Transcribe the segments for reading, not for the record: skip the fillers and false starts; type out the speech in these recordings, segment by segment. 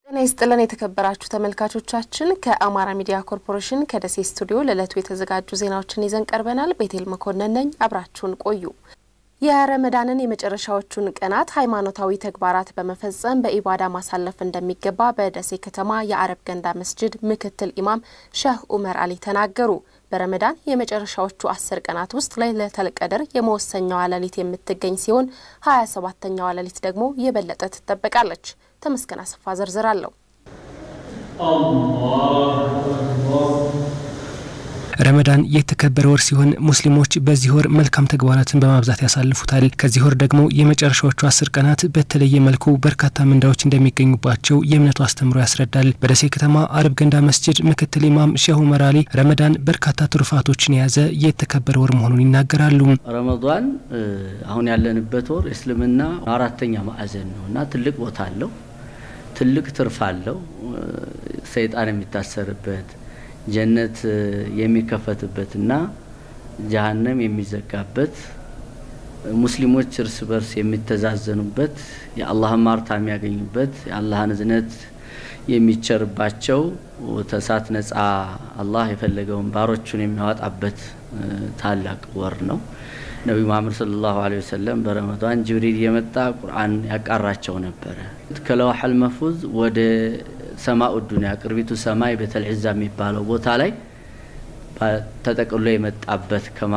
ይስጥልን የተከበራችሁ ተመልካቾቻችን ከአማራ ሚዲያ ኮርፖሬሽን ከደሴ ስቱዲዮ ለለቱ የተዘጋጁ ዜናዎችን ይዘን ቀርበናል። ቤቴል መኮንን ነኝ። አብራችሁን ቆዩ። የረመዳንን የመጨረሻዎቹን ቀናት ሃይማኖታዊ ተግባራት በመፈጸም በኢባዳ ማሳለፍ እንደሚገባ በደሴ ከተማ የአረብ ገንዳ መስጂድ ምክትል ኢማም ሼህ ኡመር አሊ ተናገሩ። በረመዳን የመጨረሻዎቹ 10 ቀናት ውስጥ ለይለቱል ቀድር የመወሰኛው ሌሊት የምትገኝ ሲሆን 27ኛው ሌሊት ደግሞ የበለጠ ትጠበቃለች። ተመስገን አሰፋ ዝርዝር አለው። ረመዳን የተከበረ ወር ሲሆን ሙስሊሞች በዚህ ወር መልካም ተግባራትን በማብዛት ያሳልፉታል። ከዚህ ወር ደግሞ የመጨረሻዎቹ 10 ቀናት በተለየ መልኩ በርካታ ምንዳዎች እንደሚገኙባቸው የእምነቱ አስተምሮ ያስረዳል። በደሴ ከተማ አረብ ገንዳ መስጂድ ምክትል ኢማም ሼህ ኡመር አሊ ረመዳን በርካታ ትሩፋቶችን የያዘ የተከበረ ወር መሆኑን ይናገራሉ። ረመዳን አሁን ያለንበት ወር እስልምና አራተኛ ማዕዘን ነውና ትልቅ ቦታ አለው፣ ትልቅ ትርፍ አለው። ሰይጣን የሚታሰርበት ጀነት የሚከፈትበትና ጀሃነም የሚዘጋበት ሙስሊሞች እርስ በርስ የሚተዛዘኑበት የአላህን ማርታ የሚያገኙበት የአላህን እዝነት የሚቸርባቸው ተሳት ነፃ አላህ የፈለገውን ባሮቹን የሚያወጣበት ታላቅ ወር ነው። ነብዩ መሐመድ ሰለላሁ ዐለይሂ ወሰለም በረመዳን ጅብሪል የመጣ ቁርአን ያቃራቸው ነበር። ከለውሐል መህፉዝ ወደ ሰማኡ ዱንያ ቅርቢቱ ሰማይ በተልዕዛ የሚባለው ቦታ ላይ ተጠቅሎ የመጣበት ከማ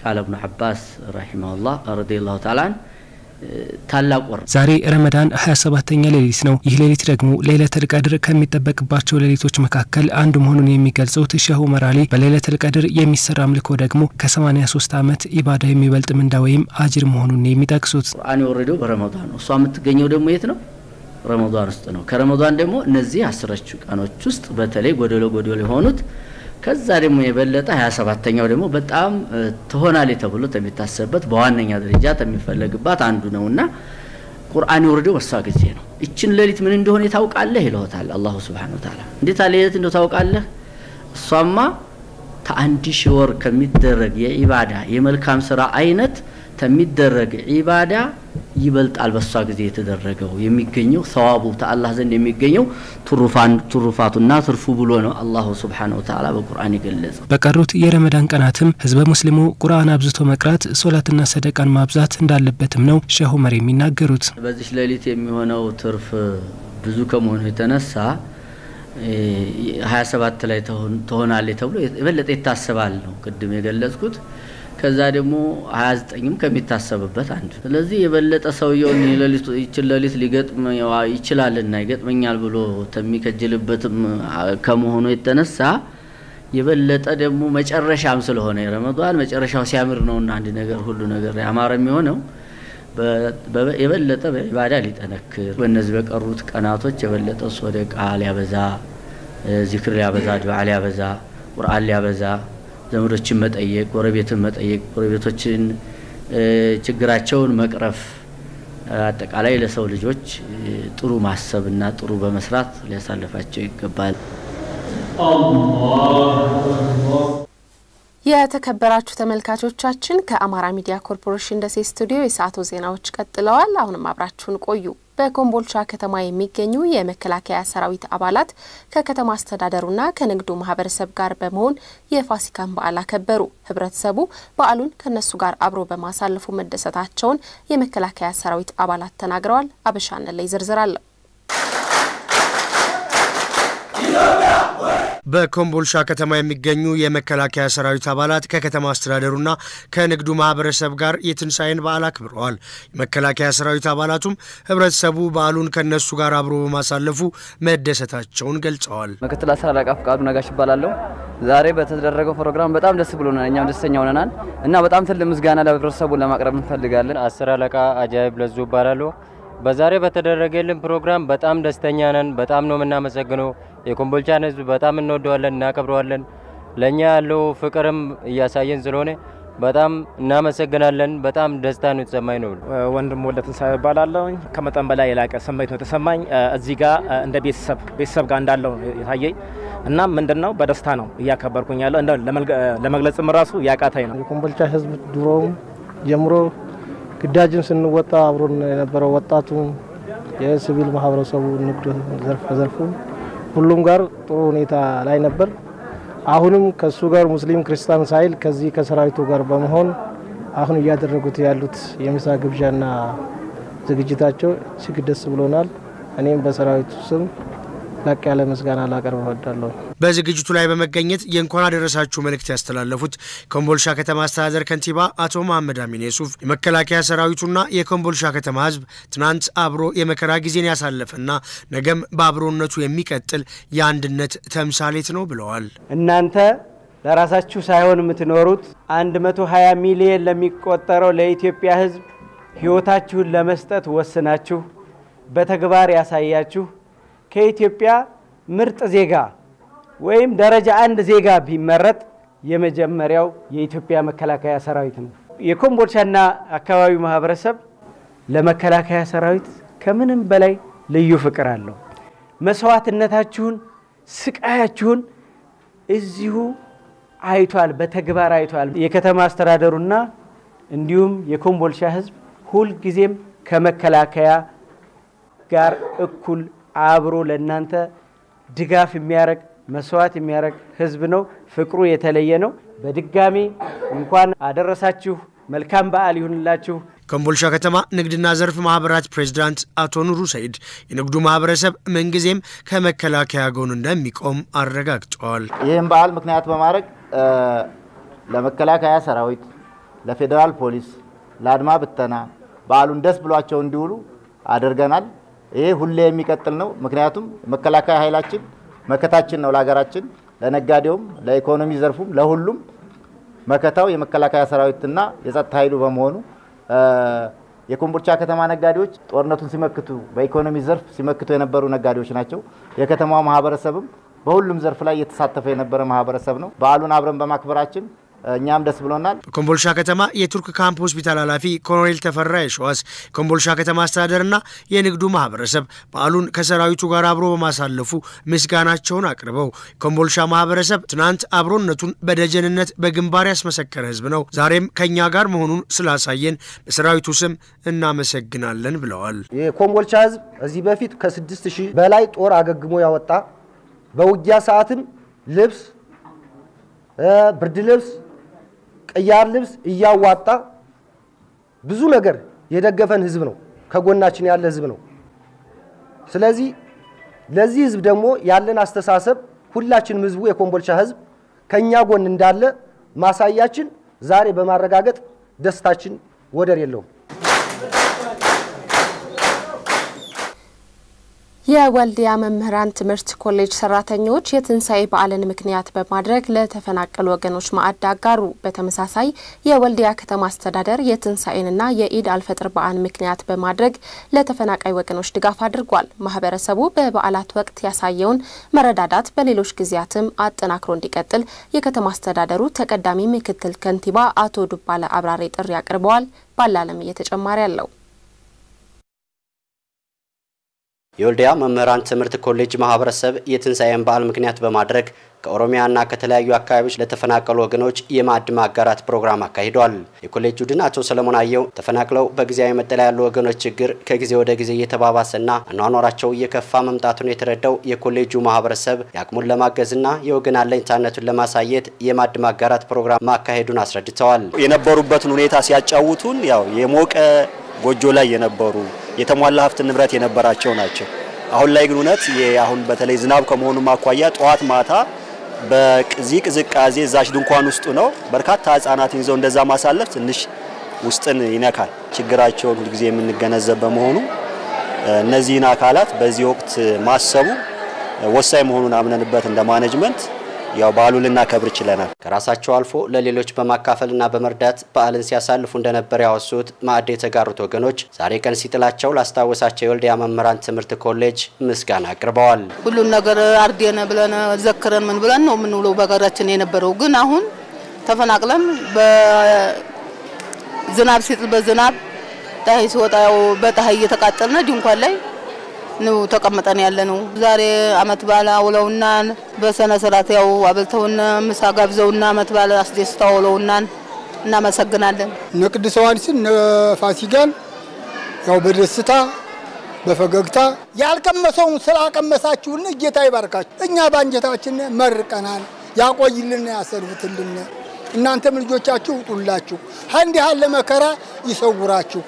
ቃል ኢብኑ አባስ ረሂመሁላህ ረዲየላሁ ተዓላ ታላቅ ወር። ዛሬ ረመዳን 27ኛ ሌሊት ነው። ይህ ሌሊት ደግሞ ለይለቱል ቀድር ከሚጠበቅባቸው ሌሊቶች መካከል አንዱ መሆኑን የሚገልጹት ሼህ ኡመር አሊ በለይለቱል ቀድር የሚሰራ አምልኮ ደግሞ ከ83 ዓመት ኢባዳ የሚበልጥ ምንዳ ወይም አጅር መሆኑን የሚጠቅሱት ቁርአን የወረደው በረመዳን ነው። እሷ የምትገኘው ደግሞ የት ነው? ረመዳን ውስጥ ነው። ከረመዳን ደግሞ እነዚህ 10 ቀኖች ውስጥ በተለይ ጎደሎ የሆኑት ከዛ ደግሞ የበለጠ 27ኛው ደግሞ በጣም ተሆናል ተብሎ ተሚታሰበት በዋነኛ ደረጃ ተሚፈለግባት አንዱ ነውና ቁርአን ይወርደው ወሳ ጊዜ ነው። እቺን ሌሊት ምን እንደሆነ ታውቃለህ ይለውታል አላህ Subhanahu Wa Ta'ala። እንዴት ሌሊት እንደው ታውቃለህ? እሷማ ከአንድ ሺህ ወር ከሚደረግ የኢባዳ የመልካም ስራ አይነት ተሚደረግ ኢባዳ ይበልጣል። በሷ ጊዜ የተደረገው የሚገኘው ሰዋቡ ተአላህ ዘንድ የሚገኘው ትሩፋቱና ትርፉ ብሎ ነው አላህ Subhanahu Wa Ta'ala በቁርአን ይገለጸው። በቀሩት የረመዳን ቀናትም ህዝበ ሙስሊሙ ቁርአን አብዝቶ መቅራት ሶላትና ሰደቃን ማብዛት እንዳለበትም ነው ሼህ ኡመር የሚናገሩት። በዚህ ሌሊት የሚሆነው ትርፍ ብዙ ከመሆኑ የተነሳ 27 ላይ ተሆናል ተብሎ የበለጠ ይታሰባል ነው ቅድም የገለጽኩት። ከዛ ደግሞ 29ም ከሚታሰብበት አንዱ። ስለዚህ የበለጠ ሰውየው ሌሊት ሊገጥም ይችላልና ይገጥመኛል ብሎ ተሚከጅልበትም ከመሆኑ የተነሳ የበለጠ ደግሞ መጨረሻም ስለሆነ ረመዳን መጨረሻው ሲያምር ነውና አንድ ነገር ሁሉ ነገር ያማረ የሚሆነው የበለጠ በኢባዳ ሊጠነክር በእነዚህ በቀሩት ቀናቶች የበለጠ ሶደቃ ሊያበዛ፣ ዚክር ሊያበዛ፣ ዱዓ ሊያበዛ፣ ቁርአን ሊያበዛ፣ ዘመዶችን መጠየቅ፣ ጎረቤትን መጠየቅ፣ ጎረቤቶችን ችግራቸውን መቅረፍ፣ አጠቃላይ ለሰው ልጆች ጥሩ ማሰብና ጥሩ በመስራት ሊያሳልፋቸው ይገባል። የተከበራችሁ ተመልካቾቻችን ከአማራ ሚዲያ ኮርፖሬሽን ደሴ ስቱዲዮ የሰዓቱ ዜናዎች ቀጥለዋል። አሁንም አብራችሁን ቆዩ። በኮምቦልቻ ከተማ የሚገኙ የመከላከያ ሰራዊት አባላት ከከተማ አስተዳደሩና ከንግዱ ማህበረሰብ ጋር በመሆን የፋሲካን በዓል አከበሩ። ህብረተሰቡ በዓሉን ከነሱ ጋር አብሮ በማሳለፉ መደሰታቸውን የመከላከያ ሰራዊት አባላት ተናግረዋል። አበሻነ ላይ ዝርዝር አለው። በኮምቦልቻ ከተማ የሚገኙ የመከላከያ ሰራዊት አባላት ከከተማ አስተዳደሩና ከንግዱ ማህበረሰብ ጋር የትንሳኤን በዓል አክብረዋል። የመከላከያ ሰራዊት አባላቱም ህብረተሰቡ በዓሉን ከነሱ ጋር አብሮ በማሳለፉ መደሰታቸውን ገልጸዋል። ምክትል አስር አለቃ ፍቃዱ ነጋሽ ይባላልው። ዛሬ በተደረገው ፕሮግራም በጣም ደስ ብሎናል። እኛም ደስተኛ ሆነናል እና በጣም ትልቅ ምስጋና ለህብረተሰቡ ለማቅረብ እንፈልጋለን። አስር አለቃ አጃይብ ለዙ ይባላልው። በዛሬ በተደረገልን ፕሮግራም በጣም ደስተኛ ነን። በጣም ነው የምናመሰግነው። የኮምቦልቻን ህዝብ በጣም እንወደዋለን፣ እናከብረዋለን። ለኛ ያለው ፍቅርም እያሳየን ስለሆነ በጣም እናመሰግናለን። በጣም ደስታ ነው የተሰማኝ ነው። ወንድም ወለትን ሳይባላልው ከመጠን በላይ የላቀ ስሜት ነው የተሰማኝ። እዚህ ጋር እንደ ቤተሰብ ጋር እንዳለው የታየኝ እና ምንድነው በደስታ ነው እያከበርኩኝ ያለው እንደ ለመግለጽም ራሱ ያቃታይ ነው። የኮምቦልቻ ህዝብ ድሮም ጀምሮ ግዳጅን ስንወጣ አብሮን የነበረው ወጣቱ የሲቪል ማህበረሰቡ ንግድ ዘርፉ ሁሉም ጋር ጥሩ ሁኔታ ላይ ነበር። አሁንም ከሱ ጋር ሙስሊም ክርስቲያን ሳይል ከዚህ ከሰራዊቱ ጋር በመሆን አሁን ያደረጉት ያሉት የምሳ ግብዣና ዝግጅታቸው እጅግ ደስ ብሎናል። እኔም በሰራዊቱ ስም ላቅ ያለ ምስጋና ላቀርብ እወዳለሁ። በዝግጅቱ ላይ በመገኘት የእንኳን አደረሳችሁ መልእክት ያስተላለፉት ኮምቦልቻ ከተማ አስተዳደር ከንቲባ አቶ መሐመድ አሚን የሱፍ የመከላከያ ሰራዊቱና የኮምቦልቻ ከተማ ህዝብ ትናንት አብሮ የመከራ ጊዜን ያሳለፈና ነገም በአብሮነቱ የሚቀጥል የአንድነት ተምሳሌት ነው ብለዋል። እናንተ ለራሳችሁ ሳይሆን የምትኖሩት 120 ሚሊዮን ለሚቆጠረው ለኢትዮጵያ ህዝብ ህይወታችሁን ለመስጠት ወስናችሁ በተግባር ያሳያችሁ ከኢትዮጵያ ምርጥ ዜጋ ወይም ደረጃ 1 ዜጋ ቢመረጥ የመጀመሪያው የኢትዮጵያ መከላከያ ሰራዊት ነው። የኮምቦልቻና አካባቢው ማህበረሰብ ለመከላከያ ሰራዊት ከምንም በላይ ልዩ ፍቅር አለው። መስዋዕትነታችሁን ስቃያችሁን እዚሁ አይቷል፣ በተግባር አይቷል። የከተማ አስተዳደሩና እንዲሁም የኮምቦልቻ ህዝብ ሁሉ ጊዜም ከመከላከያ ጋር እኩል አብሮ ለናንተ ድጋፍ የሚያረግ መስዋዕት የሚያረግ ህዝብ ነው። ፍቅሩ የተለየ ነው። በድጋሚ እንኳን አደረሳችሁ። መልካም በዓል ይሁንላችሁ። ኮምቦልቻ ከተማ ንግድና ዘርፍ ማህበራት ፕሬዝዳንት አቶ ኑሩ ሰይድ የንግዱ ማህበረሰብ መንግዜም ከመከላከያ ጎን እንደሚቆም አረጋግጠዋል። ይህን በዓል ምክንያት በማድረግ ለመከላከያ ሰራዊት፣ ለፌደራል ፖሊስ፣ ለአድማ ብተና በዓሉን ደስ ብሏቸው እንዲውሉ አድርገናል። ይሄ ሁሌ የሚቀጥል ነው። ምክንያቱም መከላከያ ኃይላችን መከታችን ነው ለሀገራችን፣ ለነጋዴውም፣ ለኢኮኖሚ ዘርፉም ለሁሉም መከታው የመከላከያ ሰራዊትና የጸጥታ ኃይሉ በመሆኑ የኮምቦልቻ ከተማ ነጋዴዎች ጦርነቱን ሲመክቱ በኢኮኖሚ ዘርፍ ሲመክቱ የነበሩ ነጋዴዎች ናቸው። የከተማው ማህበረሰብም በሁሉም ዘርፍ ላይ የተሳተፈ የነበረ ማህበረሰብ ነው። በዓሉን አብረን በማክበራችን እኛም ደስ ብሎናል። ኮምቦልቻ ከተማ የቱርክ ካምፕ ሆስፒታል ኃላፊ ኮሎኔል ተፈራ የሸዋስ ኮምቦልቻ ከተማ አስተዳደርና የንግዱ ማህበረሰብ በዓሉን ከሰራዊቱ ጋር አብሮ በማሳለፉ ምስጋናቸውን አቅርበው ኮምቦልቻ ማህበረሰብ ትናንት አብሮነቱን በደጀንነት በግንባር ያስመሰከረ ህዝብ ነው፣ ዛሬም ከኛ ጋር መሆኑን ስላሳየን በሰራዊቱ ስም እናመሰግናለን ብለዋል። የኮምቦልቻ ህዝብ እዚህ በፊት ከ6000 በላይ ጦር አገግሞ ያወጣ በውጊያ ሰዓትም ልብስ ብርድ ልብስ ቅያር ልብስ እያዋጣ ብዙ ነገር የደገፈን ህዝብ ነው። ከጎናችን ያለ ህዝብ ነው። ስለዚህ ለዚህ ህዝብ ደግሞ ያለን አስተሳሰብ ሁላችንም ህዝቡ የኮምቦልቻ ህዝብ ከኛ ጎን እንዳለ ማሳያችን ዛሬ በማረጋገጥ ደስታችን ወደር የለውም። የወልዲያ መምህራን ትምህርት ኮሌጅ ሰራተኞች የትንሳኤ በዓልን ምክንያት በማድረግ ለተፈናቀሉ ወገኖች ማዕድ አጋሩ። በተመሳሳይ የወልዲያ ከተማ አስተዳደር የትንሳኤንና የኢድ አልፈጥር በዓል ምክንያት በማድረግ ለተፈናቃይ ወገኖች ድጋፍ አድርጓል። ማህበረሰቡ በበዓላት ወቅት ያሳየውን መረዳዳት በሌሎች ጊዜያትም አጠናክሮ እንዲቀጥል የከተማ አስተዳደሩ ተቀዳሚ ምክትል ከንቲባ አቶ ዱባለ አብራሪ ጥሪ አቅርበዋል። ባላለም እየተጨማሪ ያለው የወልዲያ መምህራን ትምህርት ኮሌጅ ማህበረሰብ የትንሳኤን በዓል ምክንያት በማድረግ ከኦሮሚያና ከተለያዩ አካባቢዎች ለተፈናቀሉ ወገኖች የማዕድ ማጋራት ፕሮግራም አካሂዷል። የኮሌጅ ቡድን አቶ ሰለሞን አየው ተፈናቅለው በጊዜያዊ መጠለያ ያሉ ወገኖች ችግር ከጊዜ ወደ ጊዜ እየተባባሰና አኗኗራቸው እየከፋ መምጣቱን የተረዳው የኮሌጁ ማህበረሰብ ያቅሙን ለማገዝና የወገን አለኝታነቱን ለማሳየት የማዕድ ማጋራት ፕሮግራም ማካሄዱን አስረድተዋል። የነበሩበትን ሁኔታ ሲያጫውቱን ያው የሞቀ ጎጆ ላይ የነበሩ የተሟላ ሀብት ንብረት የነበራቸው ናቸው። አሁን ላይ ግን እውነት አሁን በተለይ ዝናብ ከመሆኑ ማኳያ ጧት ማታ በቅዚ ቅዝቃዜ ዛሽ ድንኳን ውስጥ ነው በርካታ ህፃናትን ይዘው እንደዛ ማሳለፍ ትንሽ ውስጥን ይነካል። ችግራቸውን ሁሉ ጊዜ የምንገነዘብ በመሆኑ እነዚህን አካላት በዚህ ወቅት ማሰቡ ወሳኝ መሆኑን አምነንበት እንደ ማኔጅመንት ያው በዓሉን እናከብር ችለናል። ከራሳቸው አልፎ ለሌሎች በማካፈልና በመርዳት በዓልን ሲያሳልፉ እንደነበር ያወሱት ማዕድ የተጋሩት ወገኖች ዛሬ ቀን ሲጥላቸው ላስታወሳቸው የወልዲያ መምህራን ትምህርት ኮሌጅ ምስጋና አቅርበዋል። ሁሉን ነገር አርዲየነ ብለን ዘክረን ምን ብለን ነው ምንውለው በጋራችን የነበረው ግን አሁን ተፈናቅለን በዝናብ ሲጥል በዝናብ ታይ ሲወጣው በፀሐይ እየተቃጠልና ድንኳን ላይ ነው ተቀመጠን ያለነው። ዛሬ አመት ባላ ውለውና በሰነ ስርዓት ያው አብልተውና ምሳ ጋብዘውና አመት ባላ አስደስታው ውለውና እናመሰግናለን። ነቅድሰዋንስን ፋሲካን ያው በደስታ በፈገግታ ያልቀመሰውን ስላቀመሳችሁን ጌታ ይባርካችሁ። እኛ ባንጀታችን መርቀናል። ያቆይልን ያሰርፍትልን። እናንተም ልጆቻችሁ ውጡላችሁ። እንዲህ ያለ መከራ ይሰውራችሁ።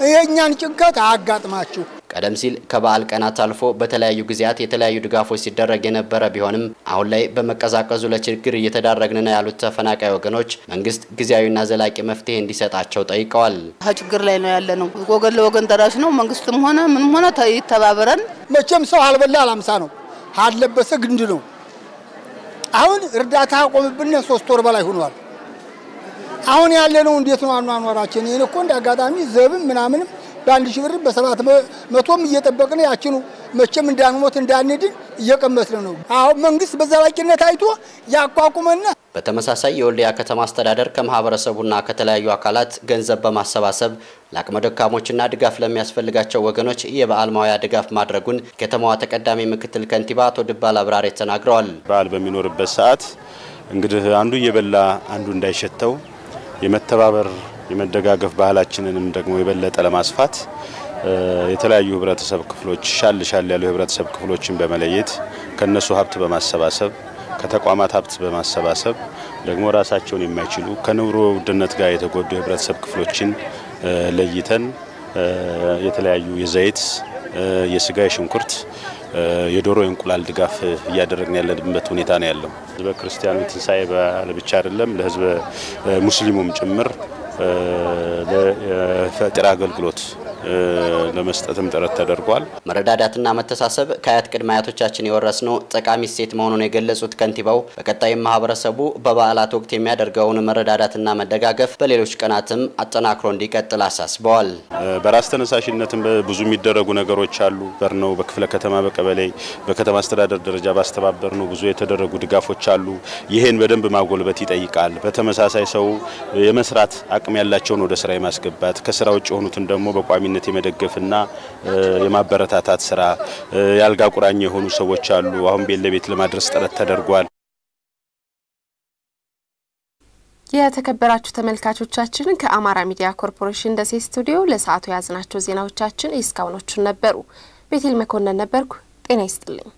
የኛን ጭንቀት አጋጥማችሁ። ቀደም ሲል ከበዓል ቀናት አልፎ በተለያዩ ጊዜያት የተለያዩ ድጋፎች ሲደረግ የነበረ ቢሆንም አሁን ላይ በመቀዛቀዙ ለችግር እየተዳረግን ነው ያሉት ተፈናቃይ ወገኖች መንግስት ጊዜያዊና ዘላቂ መፍትሄ እንዲሰጣቸው ጠይቀዋል። ችግር ላይ ነው ያለነው። ወገን ለወገን ደራሽ ነው። መንግስትም ሆነ ምንም ሆነ ይተባበረን። መቼም ሰው አልበላ አላምሳ ነው። አለበሰ ግንድ ነው። አሁን እርዳታ ቆምብነ 3 ወር በላይ ሆኗል። አሁን ያለነው እንዴት ነው አኗኗራችን? ይሄን እኮ እንዳጋጣሚ ዘብም ምናምንም በ1000 ብር በ700ም እየጠበቅን ያችኑ መቼም እንዳንሞት እንዳንድን እየቀመስን ነው። አሁን መንግስት በዘላቂነት አይቶ ያቋቁመና በተመሳሳይ የወልዲያ ከተማ አስተዳደር ከማህበረሰቡና ከተለያዩ አካላት ገንዘብ በማሰባሰብ ለአቅመ ደካሞችና ድጋፍ ለሚያስፈልጋቸው ወገኖች የበዓል ማዋያ ድጋፍ ማድረጉን ከተማዋ ተቀዳሚ ምክትል ከንቲባ አቶ ድባል አብራሪ ተናግረዋል። በዓል በሚኖርበት ሰዓት እንግዲህ አንዱ እየበላ አንዱ እንዳይሸተው የመተባበር የመደጋገፍ ባህላችንንም ደግሞ የበለጠ ለማስፋት የተለያዩ ህብረተሰብ ክፍሎች ሻል ያሉ ህብረተሰብ ክፍሎችን በመለየት ከነሱ ሀብት በማሰባሰብ ከተቋማት ሀብት በማሰባሰብ ደግሞ ራሳቸውን የማይችሉ ከኑሮ ውድነት ጋር የተጎዱ ህብረተሰብ ክፍሎችን ለይተን የተለያዩ የዘይት የስጋ የሽንኩርት የዶሮ እንቁላል ድጋፍ እያደረግን ያለንበት ሁኔታ ነው ያለው። ህዝበ ክርስቲያኑ ትንሳኤ በዓል ብቻ አይደለም ለህዝበ ሙስሊሙም ጭምር ለፈጥራ አገልግሎት ለመስጠትም ጥረት ተደርጓል። መረዳዳትና መተሳሰብ ከአያት ቅድመ አያቶቻችን የወረስነው ጠቃሚ እሴት መሆኑን የገለጹት ከንቲባው በቀጣይም ማህበረሰቡ በበዓላት ወቅት የሚያደርገውን መረዳዳትና መደጋገፍ በሌሎች ቀናትም አጠናክሮ እንዲቀጥል አሳስበዋል። በራስ ተነሳሽነትም ብዙ የሚደረጉ ነገሮች አሉ። በርነው በክፍለ ከተማ በቀበሌ በከተማ አስተዳደር ደረጃ ባስተባበርነው ብዙ የተደረጉ ድጋፎች አሉ። ይሄን በደንብ ማጎልበት ይጠይቃል። በተመሳሳይ ሰው የመስራት አቅም ያላቸውን ወደ ስራ የማስገባት ከስራ ውጭ የሆኑትን ደግሞ በቋሚነት የመደገፍና የማበረታታት ስራ ያልጋ ቁራኛ የሆኑ ሰዎች አሉ። አሁን ቤት ለቤት ለማድረስ ጥረት ተደርጓል። የተከበራችሁ ተመልካቾቻችን ከአማራ ሚዲያ ኮርፖሬሽን ደሴ ስቱዲዮ ለሰዓቱ ያዝናቸው ዜናዎቻችን እስካሁኖቹ ነበሩ። ቤቴል መኮንን ነበርኩ። ጤና ይስጥልኝ።